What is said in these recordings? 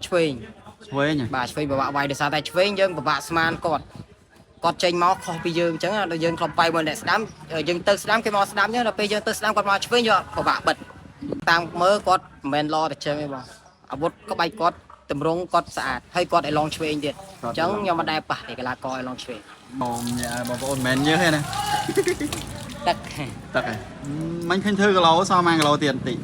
ឆ្វេងបាទឆ្វេងបបាក់វាយដោយសារតែឆ្វេងយើងបបាក់ស្មានគាត់ចេញមកខុសពីយើងអញ្ចឹងដល់យើងធ្លាប់វាយមួយអ្នកស្ដាំយើងទៅស្ដាំគេមកស្ដាំអញ្ចឹងដល់ពេលយើងទៅស្ដាំគាត់មកឆ្វេងយកបបាក់បិទតាមមើលគាត់មិនមែនល្អតែចឹងទេបងអាវុធក្បាច់គាត់តម្រង់គាត់ស្អាតហើយគាត់ឲ្យឡងឆ្វេងទៀតអញ្ចឹងខ្ញុំមិនដែរប៉ះតែកីឡាករឲ្យឡងឆ្វេងបងប្អូនមិនញើសទេណាទឹកហ៎មិនឃើញធ្វើគីឡូសល់1គីឡូទៀតបន្តិច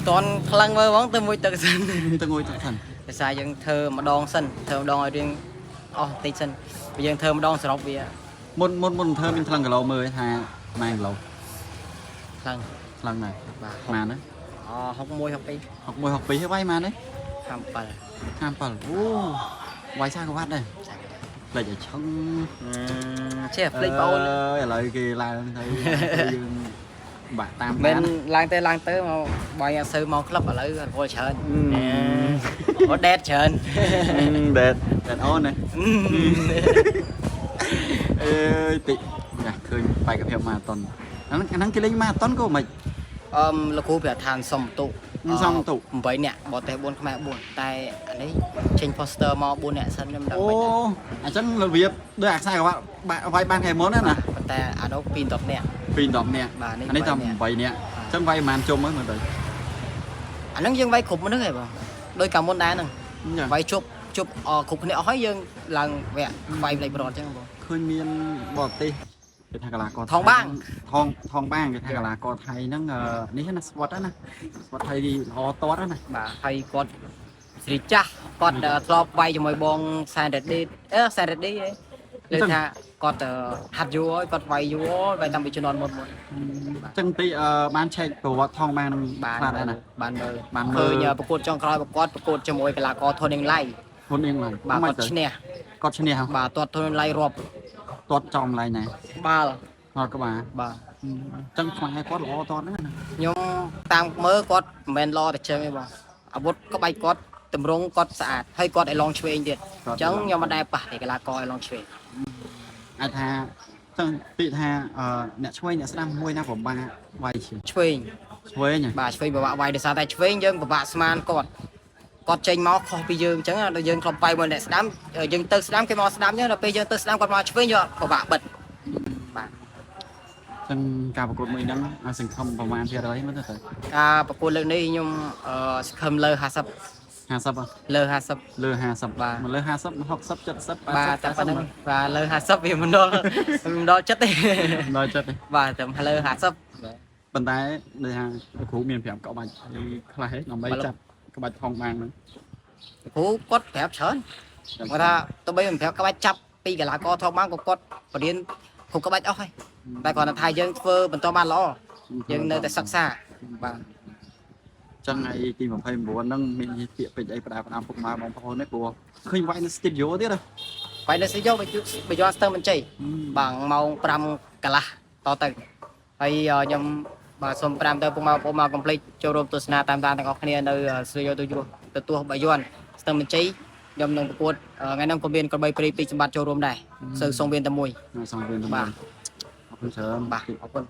តន់ខ្លាំងមើលបងទៅមួយទឹកសិនទៅមួយទឹកសិនដោយសារយើងធ្វើម្ដងសិនធ្វើម្ដងឲ្យរៀងអស់បន្តិចសិនបើយើងធ្វើម្ដងសរុបវាមុនធ្វើមានខ្លាំងគីឡូមើលថា1គីឡូខ្លាំងណាស់បាទម៉ានណា61 62ហើយវាយម៉ានទេ57អូវាយសាកវ៉ាត់ដែរផ្លេចឲ្យឆឹងចេះផ្លេចបងអូនឥឡូវគេឡើងទៅយើងបាក់តាមមិនឡើងទៅមកបាយអត់សូវមកក្លឹបឥឡូវអត់វល់ច្រើនអូដេតច្រើនដេតអូនណាអើយតិចណាឃើញបែកភាពម៉ារ៉ាតុនអាហ្នឹងគេលេងម៉ារ៉ាតុនក៏មិនលោកគ្រូប្រាប់ថាសុំតុ8នាក់បរទេស4ខ្មែរ4តែអានេះចេញ poster មក4នាក់សិនខ្ញុំដឹងអូអញ្ចឹងរបៀបដូចអាខ្សែក្រវ៉ាត់វាយបានខែមុនណាប៉ុន្តែអានោះ2 10នាក់បាទនេះតែ8នាក់អញ្ចឹងវាយប្រហែលជុំហ្នឹងមើលទៅអាហ្នឹងយើងវាយគ្រប់មនុស្សហ៎បងដោយកាលមុនដែរហ្នឹងវាយជប់គ្រប់គ្នាអស់ហើយយើងឡើងវគ្គវាយផ្លេចប្រត់អញ្ចឹងបងឃើញមានបរទេសគេថាកីឡាករថងបាងគេថាកីឡាករថៃហ្នឹងនេះណាស្វត់ណាស្វត់ថៃល្អតតណាបាទហើយគាត់ស្រីចាស់គាត់ធ្លាប់វាយជាមួយបងសែនរ៉េឌីហ៎លើថាគាត់ហាត់យូរហើយគាត់វាយយូរហើយតាំងពីជំនាន់មុនអញ្ចឹងទីបានឆែកប្រវត្តិថងបាងនឹងខ្លះដែរណាបានមើលឃើញប្រកួតចុងក្រោយប្រកួតជាមួយកីឡាករធនអ៊ីងឡៃបាទគាត់ឈ្នះបាទទាត់ធនអ៊ីងឡៃរាប់ទាត់ចំឡៃណាបាល់គាត់ក៏បាទអញ្ចឹងខ្មែរគាត់ល្អតតណាខ្ញុំតាមមើលគាត់មិនមែនល្អតែចឹងទេបងអាវុធក្បាច់គាត់តម្រង់គាត់ស្អាតហើយគាត់ឲ្យឡងឆ្វេងទៀតអញ្ចឹងខ្ញុំមិនដែរប៉ះតែកីឡាករឲ្យឡងឆ្វេងអាចថាចឹងពាក្យថាអ្នកឆ្វេងអ្នកស្ដាំមួយណាពិបាកវាយឆ្វេងបាទឆ្វេងបបាក់វាយដោយសារតែឆ្វេងយើងបបាក់ស្មានគាត់ចេញមកខុសពីយើងអញ្ចឹងដល់យើងធ្លាប់វាយមួយអ្នកស្ដាំយើងទៅស្ដាំគេមកស្ដាំអញ្ចឹងដល់ពេលយើងទៅស្ដាំគាត់មកឆ្វេងយកបបាក់បិទបាទចឹងការប្រកួតមួយហ្នឹងសង្ឃឹមប្រមាណ%មើលទៅការប្រកួតលើកនេះខ្ញុំសង្ឃឹមលើ50លើ50បាទលើ50 60 70 បាទតែប៉ុណ្្នឹងបាទលើ50វាមិនដល់ចិត្តទេបាទតែលើ50ប៉ុន្តែដូចថាគ្រូមានប្រាប់ក្បាច់ខ្លះដើម្បីចាប់ក្បាច់ផងបានហ្នឹងគ្រូគាត់ប្រាប់ច្រើនគាត់ថាទៅបីមិនប្រាប់ក្បាច់ចាប់ពីកីឡាករថងបានក៏គាត់បរៀនគ្រប់ក្បាច់អស់ហើយតែគាត់ថាយើងធ្វើបន្តបានល្អយើងនៅតែសិក្សាបាទចឹងហើយទី29ហ្នឹងមានពាក្យពេចន៍អីផ្ដាំពុកម៉ែបងប្អូននេះព្រោះឃើញវាយនៅ studio ទៀតវាយនៅ studio បើយកស្ទឹងមិនជ័យបាទម៉ោង5កន្លះតទៅហើយខ្ញុំបាទសូម5ទៅពុកម៉ែបងប្អូនមកកុំភ្លេចចូលរួមទស្សនាតាមទាំងអស់គ្នានៅ studio ទទួលបាយ័នស្ទឹងមិនជ័យខ្ញុំនឹងប្រកួតថ្ងៃហ្នឹងក៏មានក្របីព្រីពីសម្បត្តិចូលរួមដែរសូវសងវៀនតែមួយបាទអរគុណច្រើនបាទអរគុណ